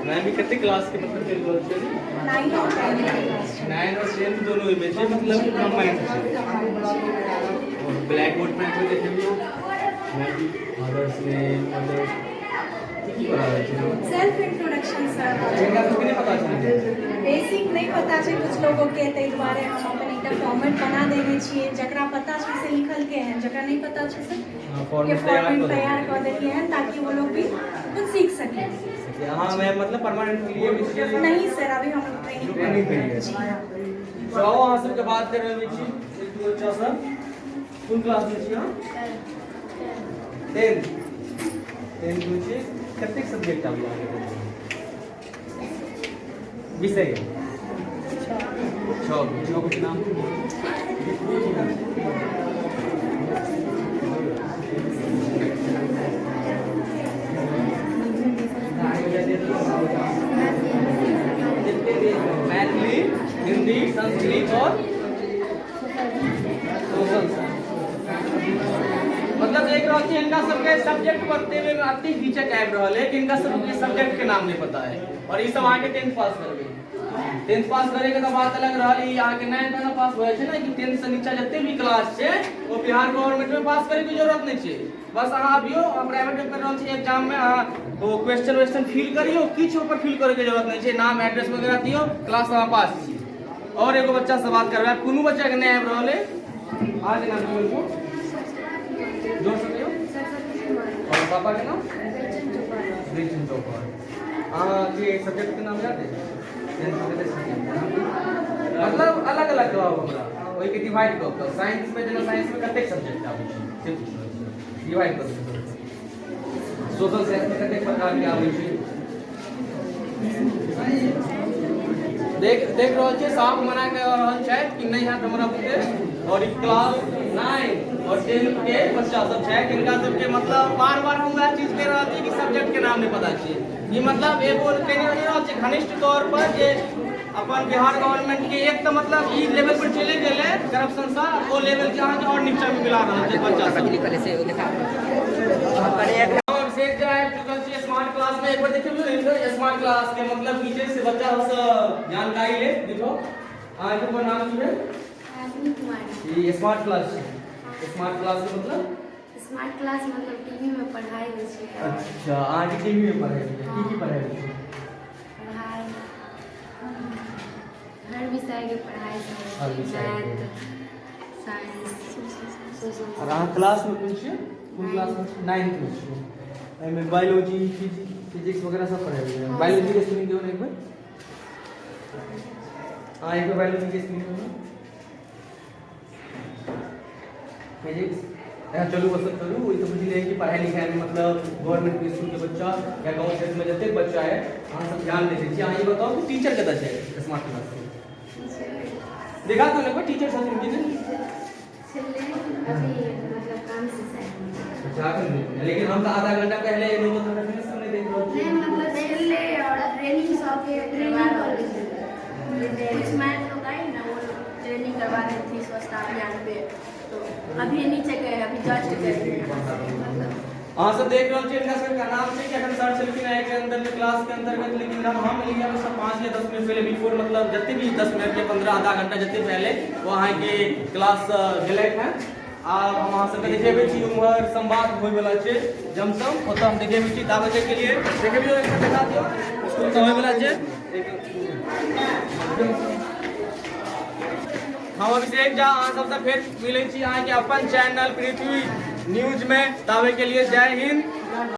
मैं भी कितने क्लास के मतलब 9 और 10 दोनों ही बच्चे मतलब कंबाइंड और ब्लैक बोर्ड पे तो देखे भी मैं भी mother's name mother's self introduction sir कितने पता चले बेसिक नहीं पता छै कुछ लोगों के तै दुआरे हम अपन एकटा फॉर्मेट बना देने छियै जकरा पता छै से लिखल के हैं जकरा नहीं पता छै से फॉर्मेट तैयार कर देलिए हैं ताकि वो लोग भी कुछ सीख सके। हाँ मैं मतलब परमानेंट के लिए नहीं सर अभी हम ट्रेनिंग पे हैं। तो आओ वहाँ से बात कर रहे हैं बच्ची एक दो अच्छा सा कौन क्लास में छी हां 10 बच्चे कितने सब्जेक्ट आप लोग विषय 6 बच्चों के नाम मैथिली हिंदी संस्कृत और सोशल मतलब देख रहा कि इनका सबके सब्जेक्ट पढ़ते हुए में अति हिचक आबि रहल है कि इनका सबके सब्जेक्ट के नाम नहीं पता है और ये सब आके 10th पास कर गए 10th पास करे के तो बात अलग रहल ई आके 9th में पास होय छै ना कि 10th से नीचा जते भी क्लास छै वो बिहार गवर्नमेंट में पास करे के जरूरत नहीं छै बस अहाँ अबियो प्राइवेट में कर रहल छी एग्जाम में अहाँ वो क्वेश्चन फिल करियो किछ ऊपर फिल करे के जरूरत नहीं छै नाम एड्रेस वगैरह दियो क्लास में पास छी और एगो बच्चा से बात करबे कोनो बच्चा के नहीं आबि रहल है आज नाम बोल को जोर से कहियो और पापा के नाम रिचन चौपर हां के सब्जेक्ट के नाम याद है मतलब अलग अलग जवाब हमरा ओइ के डिवाइड कर दो साइंस में जेना साइंस में कतेक सब्जेक्ट आबै छै से पूछो डिवाइड कर दो सोशल साइंस में कतेक प्रकार के आबै छै देख रहल छै साफ मना के रहल छै कि नहीं है हमरा बुझे और क्लास 9 और 10 के बच्चा सब छै जिनका सब के मतलब बार-बार हम वह चीज कह रहल छी कि सब्जेक्ट के नाम नहीं पता छै ये मतलब एगो कहि रहल छै घनिष्ठ तौर पर जे अपन बिहार गवर्नमेंट के एक तो मतलब ई लेवल पर चले गेले करप्शन सा वो लेवल के अहाँ और नीचा में मिला रहल छै बच्चा सब लिखल से लिखा अभिषेक जो है फ्रीक्वेंसी स्मार्ट क्लास में एक बार देखिए स्मार्ट क्लास के मतलब पीछे से बच्चा से जानकारी ले देखो आज का नाम क्या है ये स्मार्ट क्लास का मतलब स्मार्ट क्लास मतलब टीवी में पढ़ाई होय छै। अच्छा आज टीवी में पढ़ाई की पढ़ाई होय छै पढ़ाई हर विषय के पढ़ाई हर विषय के साइंस सोशल और अहाँ क्लास में कोन छियै कोन क्लास में 9th में छियै एमे बायोलॉजी फिजिक्स वगैरह सब पढ़ाई होय बायोलॉजी के स्पेलिंग दियो ना एक बार हां एक बार बायोलॉजी के स्पेलिंग दियो फिजिक्स चलू बस करू वही तो बुझी ले कि पढ़ाई लिखाई में मतलब गवर्नमेंट स्कूल के बच्चा या गांव क्षेत्र में जते बच्चा है अहाँ सब ध्यान देते छी अहाँ ये बताओ कि टीचर कतऽ छै स्मार्ट क्लास के देखा तो ना कोई टीचर सब कि नहीं अभी मतलब काम से साइड अच्छा लेकिन हम तो आधा घंटा पहले लोगों को फिनिश हमने देख लो नहीं मतलब पहले और ट्रेनिंग सब के ट्रेनिंग कुछ मैथ लोग आई ना वो ट्रेनिंग करवा रही थी स्वच्छता अभियान पे तो अभी नीचे गए अभी जस्ट गए हां सब देख रहे हो इनका सबका नाम छै कि अखन सर चलकिन है के अंदर में क्लास के अंतर्गत लेकिन हम लिया में सब 5 या 10 मिनट पहले बिफोर मतलब जते भी 10 मिनट के 15 आधा घंटा जते पहले वहां के क्लास भेलै है आ हम वहां से देखेबे छी उमहर संवाद होय वाला छै जमसम ओतऽ हम देखेबे छी दावे के लिए देखेबियो एक बार दिखा दियो स्कूल का होय वाला छै हम अभिषेक झा अहाँ सबसे फिर मिलै छी अहाँ के अपन चैनल पृथ्वी न्यूज में तावे के लिए जय हिंद।